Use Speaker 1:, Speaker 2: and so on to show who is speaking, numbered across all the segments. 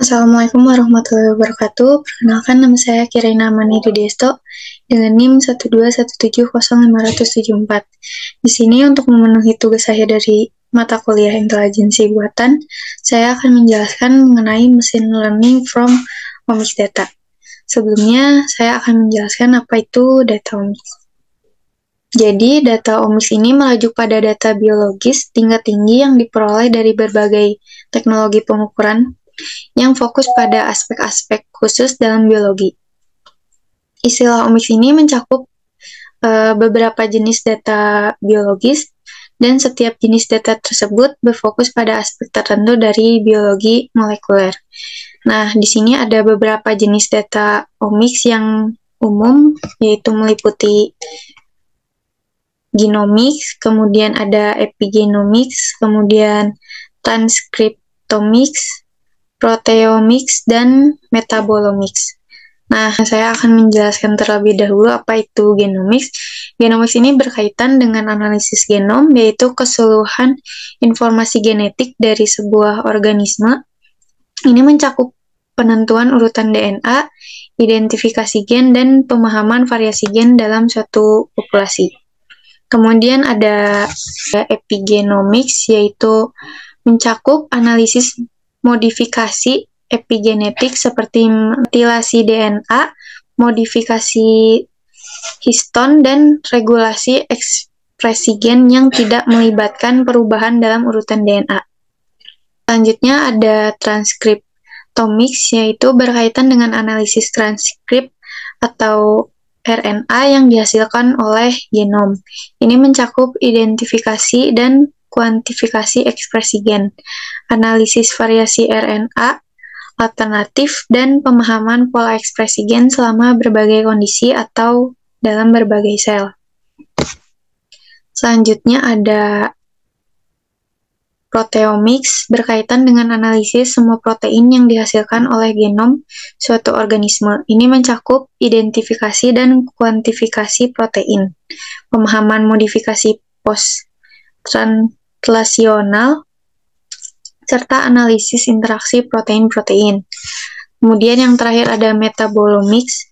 Speaker 1: Assalamualaikum warahmatullahi wabarakatuh. Perkenalkan, nama saya Kirina Manidi Desto dengan NIM 121700574. Di sini untuk memenuhi tugas saya dari mata kuliah intelijensi buatan, saya akan menjelaskan mengenai machine learning from omics data. Sebelumnya, saya akan menjelaskan apa itu data omics. Jadi, data omics ini merujuk pada data biologis tingkat tinggi yang diperoleh dari berbagai teknologi pengukuran yang fokus pada aspek-aspek khusus dalam biologi. Istilah omics ini mencakup beberapa jenis data biologis, dan setiap jenis data tersebut berfokus pada aspek tertentu dari biologi molekuler. Nah, di sini ada beberapa jenis data omics yang umum, yaitu meliputi genomics, kemudian ada epigenomics, kemudian transcriptomics, proteomics, dan metabolomics. Nah, saya akan menjelaskan terlebih dahulu apa itu genomics. Genomics ini berkaitan dengan analisis genom, yaitu keseluruhan informasi genetik dari sebuah organisme. Ini mencakup penentuan urutan DNA, identifikasi gen, dan pemahaman variasi gen dalam suatu populasi. Kemudian ada epigenomics, yaitu mencakup analisis modifikasi epigenetik seperti metilasi DNA, modifikasi histon, dan regulasi ekspresi gen yang tidak melibatkan perubahan dalam urutan DNA. Selanjutnya ada transcriptomics, yaitu berkaitan dengan analisis transkrip atau RNA yang dihasilkan oleh genom. Ini mencakup identifikasi dan kuantifikasi ekspresi gen, analisis variasi RNA alternatif, dan pemahaman pola ekspresi gen selama berbagai kondisi atau dalam berbagai sel. Selanjutnya ada proteomics, berkaitan dengan analisis semua protein yang dihasilkan oleh genom suatu organisme. Ini mencakup identifikasi dan kuantifikasi protein, pemahaman modifikasi post-translasional, serta analisis interaksi protein-protein. Kemudian yang terakhir ada metabolomics,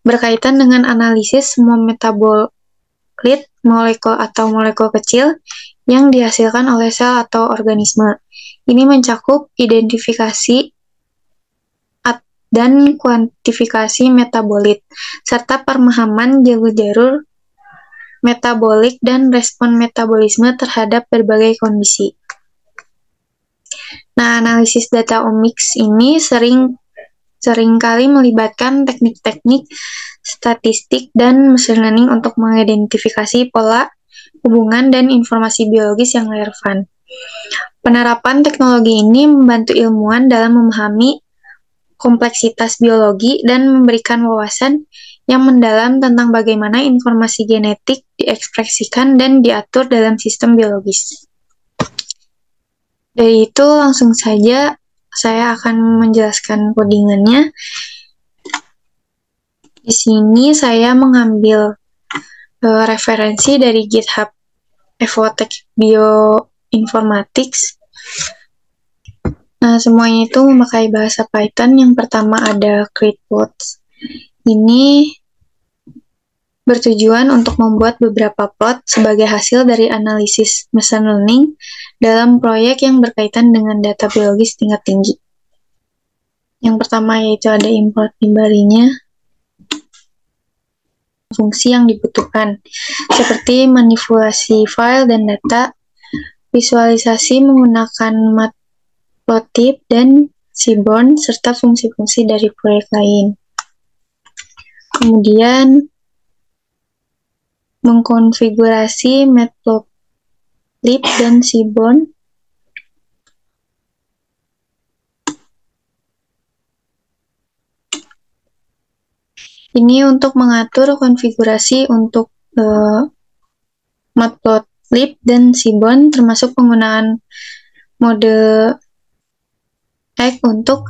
Speaker 1: berkaitan dengan analisis semua metabolit molekul atau molekul kecil yang dihasilkan oleh sel atau organisme. Ini mencakup identifikasi dan kuantifikasi metabolit, serta pemahaman jalur-jalur metabolik dan respon metabolisme terhadap berbagai kondisi. Nah, analisis data omics ini seringkali melibatkan teknik-teknik statistik dan machine learning untuk mengidentifikasi pola, hubungan, dan informasi biologis yang relevan. Penerapan teknologi ini membantu ilmuwan dalam memahami kompleksitas biologi dan memberikan wawasan yang mendalam tentang bagaimana informasi genetik diekspresikan dan diatur dalam sistem biologis. Dari itu langsung saja saya akan menjelaskan codingannya. Di sini saya mengambil referensi dari GitHub Evotech Bioinformatics. Nah, semuanya itu memakai bahasa Python. Yang pertama ada create-plots. Ini bertujuan untuk membuat beberapa plot sebagai hasil dari analisis machine learning dalam proyek yang berkaitan dengan data biologis tingkat tinggi. Yang pertama yaitu ada import library-nya, fungsi yang dibutuhkan, seperti manipulasi file dan data, visualisasi menggunakan matplotlib dan seaborn, serta fungsi-fungsi dari proyek lain. Kemudian mengkonfigurasi matplotlib dan seaborn. Ini untuk mengatur konfigurasi untuk matplotlib dan seaborn, termasuk penggunaan mode X untuk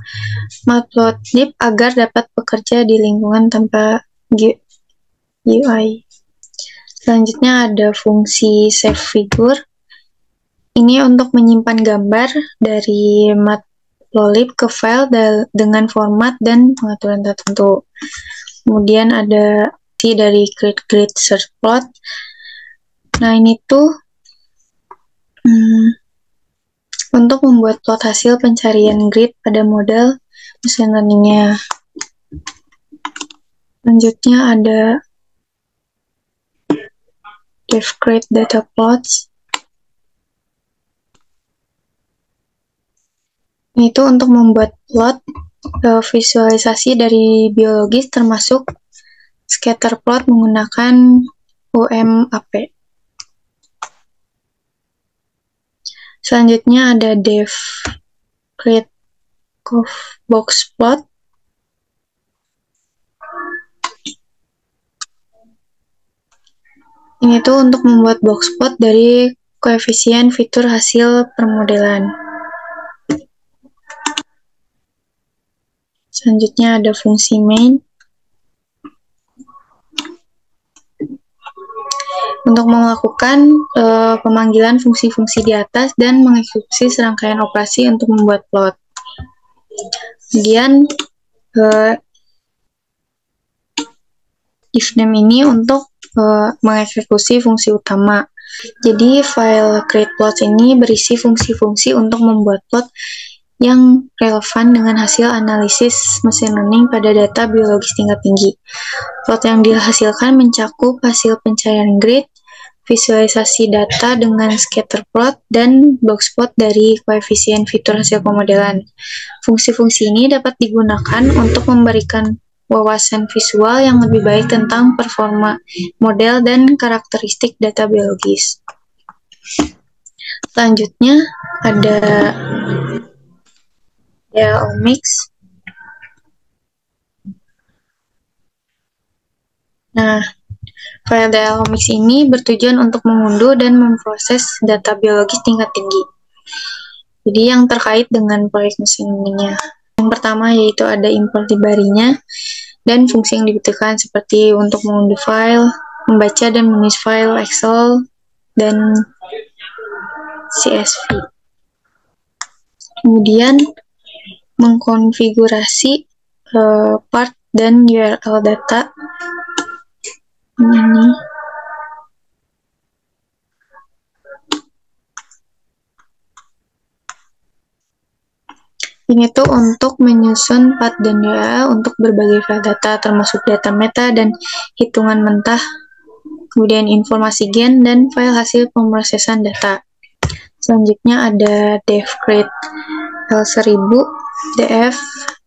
Speaker 1: matplotlib agar dapat bekerja di lingkungan tanpa GUI. Selanjutnya ada fungsi save figure. Ini untuk menyimpan gambar dari lollib ke file dengan format dan pengaturan tertentu. Kemudian ada dari create grid search plot. Nah, ini tuh untuk membuat plot hasil pencarian grid pada model machine learning-nya. Selanjutnya ada dev create data plots. Itu untuk membuat plot visualisasi dari biologis termasuk scatter plot menggunakan UMAP. Selanjutnya ada dev create box plot. Ini tuh untuk membuat box plot dari koefisien fitur hasil permodelan. Selanjutnya ada fungsi main. Untuk melakukan pemanggilan fungsi-fungsi di atas dan mengeksekusi serangkaian operasi untuk membuat plot. Kemudian if name ini untuk mengeksekusi fungsi utama. Jadi file create plots ini berisi fungsi-fungsi untuk membuat plot yang relevan dengan hasil analisis machine learning pada data biologis tingkat tinggi. Plot yang dihasilkan mencakup hasil pencarian grid, visualisasi data dengan scatter plot, dan box plot dari koefisien fitur hasil pemodelan. Fungsi-fungsi ini dapat digunakan untuk memberikan wawasan visual yang lebih baik tentang performa model dan karakteristik data biologis. Selanjutnya ada DL-Omics. Nah, file DL-Omics ini bertujuan untuk mengunduh dan memproses data biologis tingkat tinggi. Jadi yang terkait dengan proyek machine learning-nya. Yang pertama yaitu ada import library-nya dan fungsi yang dibutuhkan seperti untuk mengunduh file, membaca dan menulis file Excel, dan CSV. Kemudian mengkonfigurasi part dan URL data. Ini tuh untuk menyusun path dan URL untuk berbagai file data, termasuk data meta dan hitungan mentah, kemudian informasi gen, dan file hasil pemrosesan data. Selanjutnya ada dev create L1000 df.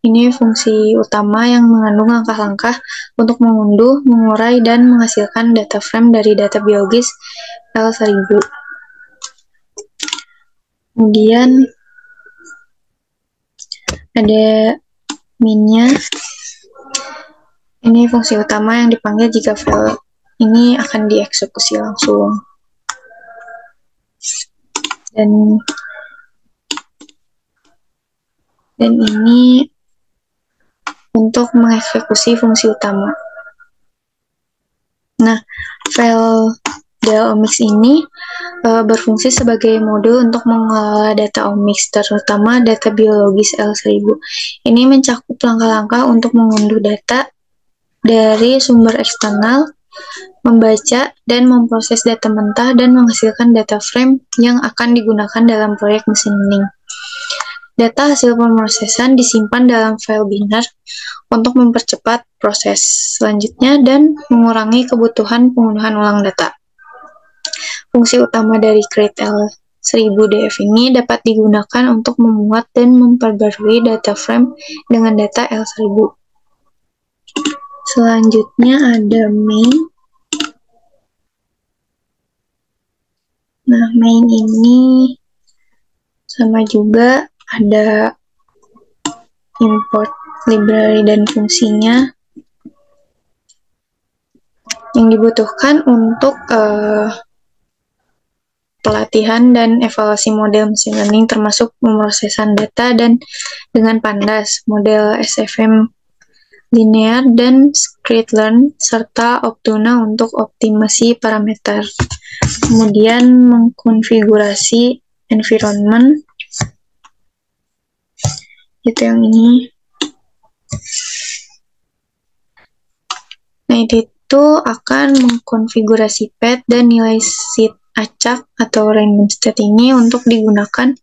Speaker 1: Ini fungsi utama yang mengandung langkah-langkah untuk mengunduh, mengurai, dan menghasilkan data frame dari data biologis L1000. Kemudian ada min-nya. Ini fungsi utama yang dipanggil jika file ini akan dieksekusi langsung. Dan ini untuk mengeksekusi fungsi utama. Nah, file DL-Omics ini berfungsi sebagai modul untuk mengelola data omics, terutama data biologis L1000. Ini mencakup langkah-langkah untuk mengunduh data dari sumber eksternal, membaca dan memproses data mentah, dan menghasilkan data frame yang akan digunakan dalam proyek machine learning. Data hasil pemrosesan disimpan dalam file binar untuk mempercepat proses selanjutnya dan mengurangi kebutuhan pengunduhan ulang data. Fungsi utama dari create L1000df ini dapat digunakan untuk memuat dan memperbarui data frame dengan data L1000. Selanjutnya ada main. Nah, main ini sama juga ada import library dan fungsinya yang dibutuhkan untuk pelatihan dan evaluasi model machine learning, termasuk pemrosesan data dan dengan pandas, model SFM linear, dan scikit-learn, serta Optuna untuk optimasi parameter. Kemudian mengkonfigurasi environment. yaitu yang ini. Nah, itu akan mengkonfigurasi path dan nilai seed acak atau random state ini untuk digunakan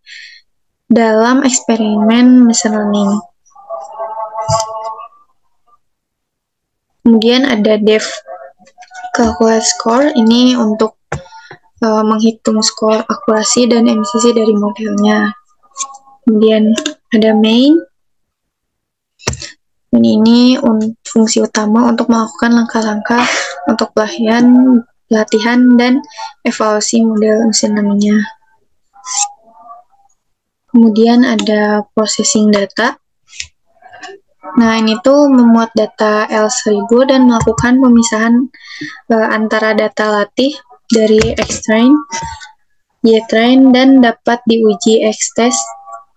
Speaker 1: dalam eksperimen machine learning. Kemudian ada depth calculate score, ini untuk menghitung skor akurasi dan emisi dari modelnya. Kemudian ada main, ini fungsi utama untuk melakukan langkah-langkah untuk pelatihan dan evaluasi model mesin learning-nya. Kemudian ada processing data. Nah, ini tuh memuat data L1000 dan melakukan pemisahan antara data latih dari X-train, Y-train, dan dapat diuji X-test,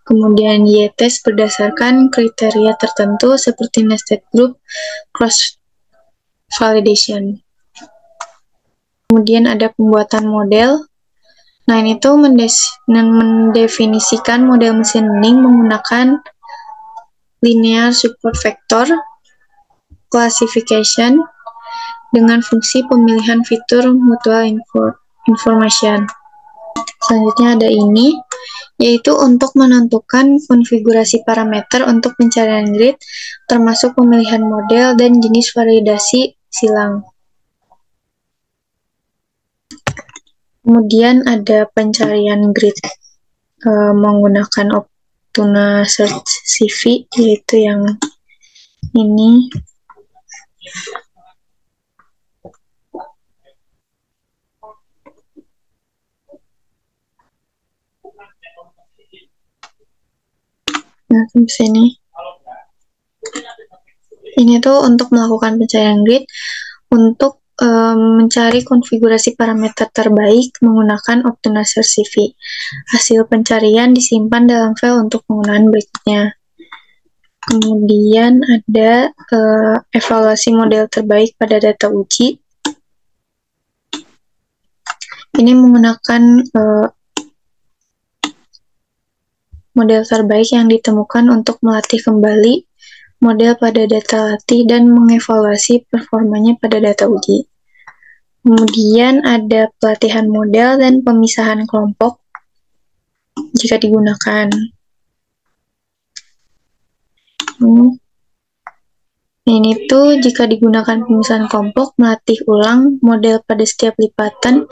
Speaker 1: kemudian Y-test berdasarkan kriteria tertentu seperti nested group, cross-validation. Kemudian ada pembuatan model. Nah, ini tuh mendefinisikan model mesin learning menggunakan linear support vector classification dengan fungsi pemilihan fitur mutual information. Selanjutnya ada ini, yaitu untuk menentukan konfigurasi parameter untuk pencarian grid, termasuk pemilihan model dan jenis validasi silang. Kemudian ada pencarian grid menggunakan Optuna Search CV, yaitu yang ini. Nah, di sini. Ini tuh untuk melakukan pencarian grid untuk mencari konfigurasi parameter terbaik menggunakan Optuna Search CV. Hasil pencarian disimpan dalam file untuk penggunaan berikutnya. Kemudian ada evaluasi model terbaik pada data uji. Ini menggunakan model terbaik yang ditemukan untuk melatih kembali model pada data latih dan mengevaluasi performanya pada data uji. Kemudian ada pelatihan model dan pemisahan kelompok jika digunakan. Ini tuh jika digunakan pemisahan kelompok, melatih ulang model pada setiap lipatan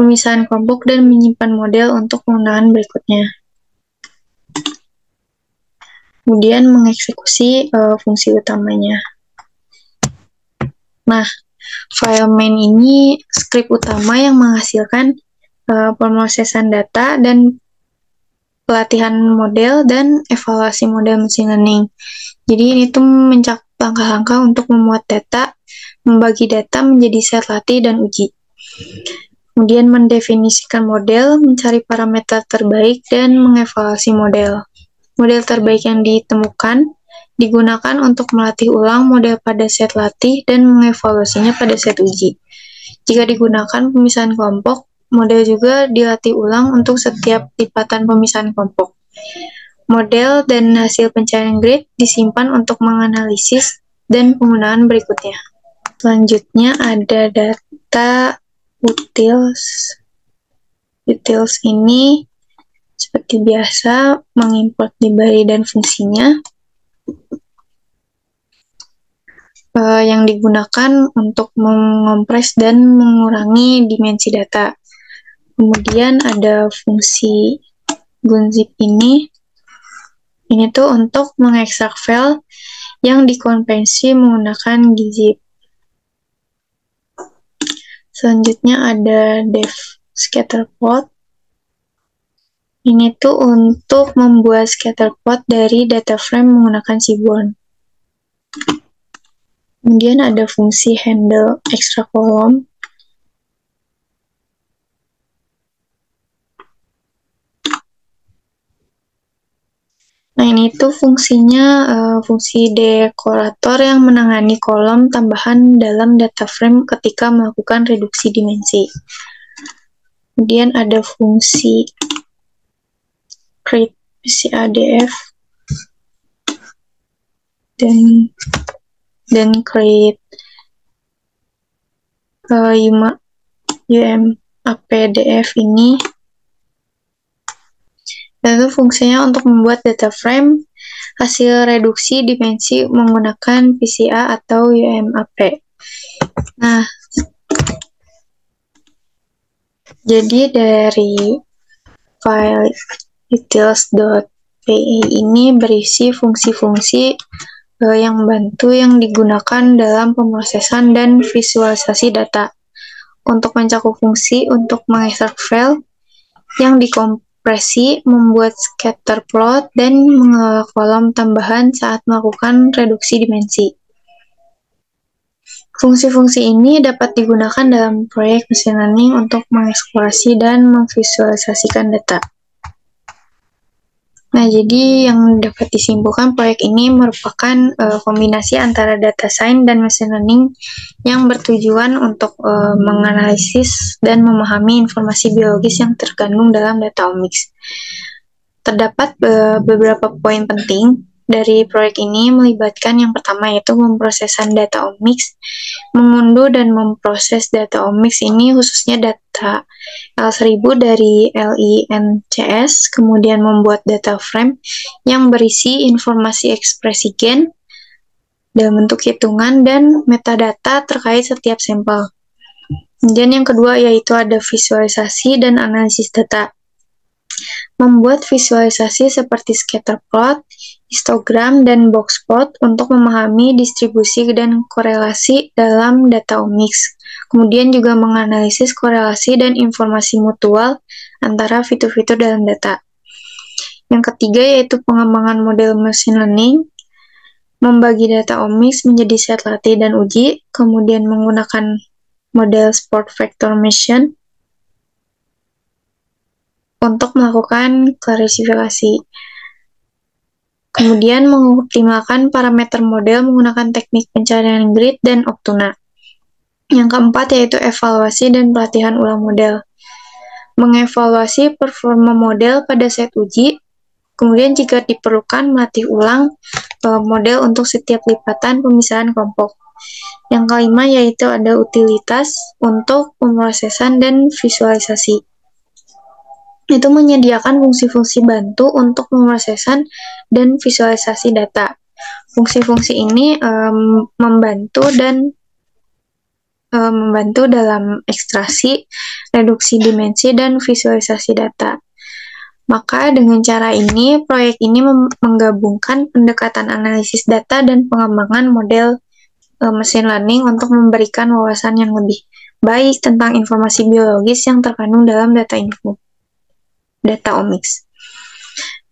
Speaker 1: pemisahan kelompok dan menyimpan model untuk penggunaan berikutnya. Kemudian mengeksekusi fungsi utamanya. Nah, file main ini script utama yang menghasilkan pemrosesan data dan pelatihan model dan evaluasi model machine learning. Jadi ini tuh mencakup langkah-langkah untuk memuat data, membagi data menjadi set latih dan uji. Kemudian mendefinisikan model, mencari parameter terbaik, dan mengevaluasi model. Model terbaik yang ditemukan digunakan untuk melatih ulang model pada set latih dan mengevaluasinya pada set uji. Jika digunakan pemisahan kelompok, model juga dilatih ulang untuk setiap lipatan pemisahan kelompok. Model dan hasil pencarian grid disimpan untuk menganalisis dan penggunaan berikutnya. Selanjutnya ada data utils. Utils ini seperti biasa mengimport library dan fungsinya yang digunakan untuk mengompres dan mengurangi dimensi data. Kemudian ada fungsi gunzip ini tuh untuk mengekstrak file yang dikonversi menggunakan gzip. Selanjutnya ada dev scatterplot. Ini tuh untuk membuat scatterplot dari data frame menggunakan Seaborn. Kemudian ada fungsi handle extra column. Nah, ini tuh fungsinya fungsi dekorator yang menangani kolom tambahan dalam data frame ketika melakukan reduksi dimensi. Kemudian ada fungsi create CADF. dan create UMAPDF ini. Lalu fungsinya untuk membuat data frame hasil reduksi dimensi menggunakan VCA atau UMAP. Nah, jadi dari file utils.py ini berisi fungsi-fungsi yang membantu yang digunakan dalam pemrosesan dan visualisasi data. Untuk mencakup fungsi untuk mengekstrak file yang dikompresi, membuat scatter plot, dan mengelola kolom tambahan saat melakukan reduksi dimensi. Fungsi-fungsi ini dapat digunakan dalam proyek machine learning untuk mengeksplorasi dan memvisualisasikan data. Nah, jadi yang dapat disimpulkan proyek ini merupakan kombinasi antara data science dan machine learning yang bertujuan untuk menganalisis dan memahami informasi biologis yang terkandung dalam data omics. Terdapat beberapa poin penting dari proyek ini melibatkan yang pertama yaitu pemrosesan data omics, mengunduh dan memproses data omics ini khususnya data L1000 dari LINCS, kemudian membuat data frame yang berisi informasi ekspresi gen dalam bentuk hitungan dan metadata terkait setiap sampel. Kemudian yang kedua yaitu ada visualisasi dan analisis data. Membuat visualisasi seperti scatter plot, histogram, dan box plot untuk memahami distribusi dan korelasi dalam data omics. Kemudian juga menganalisis korelasi dan informasi mutual antara fitur-fitur dalam data. Yang ketiga yaitu pengembangan model machine learning, membagi data omics menjadi set latih dan uji, kemudian menggunakan model support vector machine untuk melakukan klasifikasi. Kemudian mengoptimalkan parameter model menggunakan teknik pencarian grid dan Optuna. Yang keempat yaitu evaluasi dan pelatihan ulang model. Mengevaluasi performa model pada set uji, kemudian jika diperlukan melatih ulang model untuk setiap lipatan pemisahan kelompok. Yang kelima yaitu ada utilitas untuk pemrosesan dan visualisasi. Itu menyediakan fungsi-fungsi bantu untuk pemrosesan dan visualisasi data. Fungsi-fungsi ini membantu dalam ekstraksi, reduksi dimensi, dan visualisasi data. Maka dengan cara ini, proyek ini menggabungkan pendekatan analisis data dan pengembangan model machine learning untuk memberikan wawasan yang lebih baik tentang informasi biologis yang terkandung dalam data omics.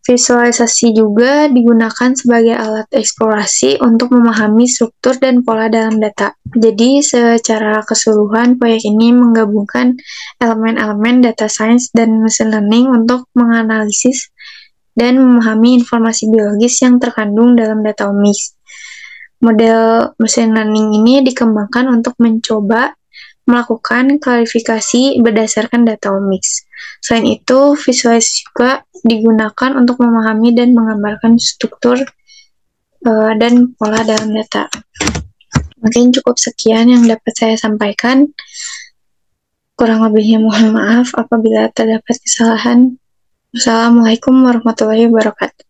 Speaker 1: Visualisasi juga digunakan sebagai alat eksplorasi untuk memahami struktur dan pola dalam data. Jadi, secara keseluruhan, proyek ini menggabungkan elemen-elemen data science dan machine learning untuk menganalisis dan memahami informasi biologis yang terkandung dalam data omics. Model machine learning ini dikembangkan untuk mencoba melakukan klarifikasi berdasarkan data omics. Selain itu, visualisasi juga digunakan untuk memahami dan menggambarkan struktur dan pola dalam data. Mungkin cukup sekian yang dapat saya sampaikan. Kurang lebihnya mohon maaf apabila terdapat kesalahan. Wassalamualaikum warahmatullahi wabarakatuh.